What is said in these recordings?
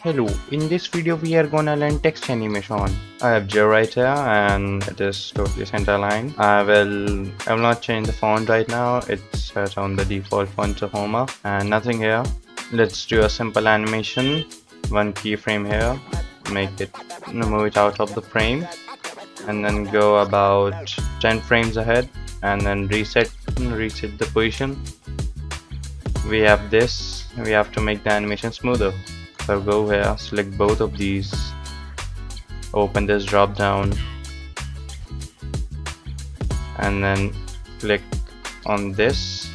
Hello, in this video we are gonna learn text animation. I have Joe right here and it is totally center aligned. I will not change the font right now. It's set on the default font to Homer and nothing here. Let's do a simple animation. One keyframe here. Move it out of the frame and then go about 10 frames ahead and then reset the position. We have this. We have to make the animation smoother. So go here, select both of these, open this drop down and then click on this,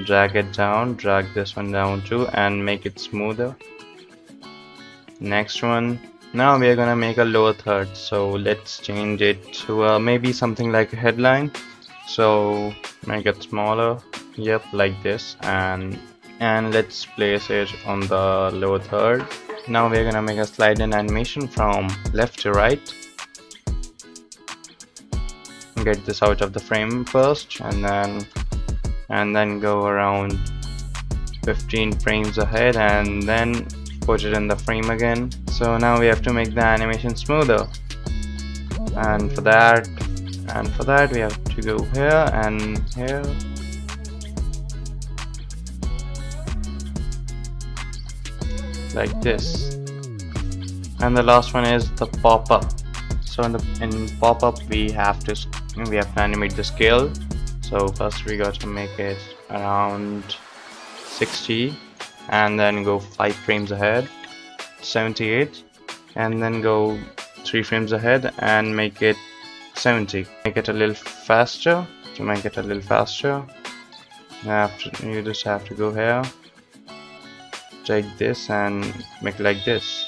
drag it down, drag this one down too and make it smoother. Next one. Now we are gonna make a lower third, so let's change it to maybe something like a headline. So make it smaller, yep, like this, and let's place it on the lower third. Now we're gonna make a slide in animation from left to right. Get this out of the frame first and then go around 15 frames ahead and then put it in the frame again. So now we have to make the animation smoother, and for that we have to go here and here. Like this. And the last one is the pop-up. So in pop-up we have to animate the scale. So first we got to make it around 60 and then go 5 frames ahead, 78, and then go 3 frames ahead and make it 70. Make it a little faster. To make it a little faster, you just have to go here, take this and make it like this.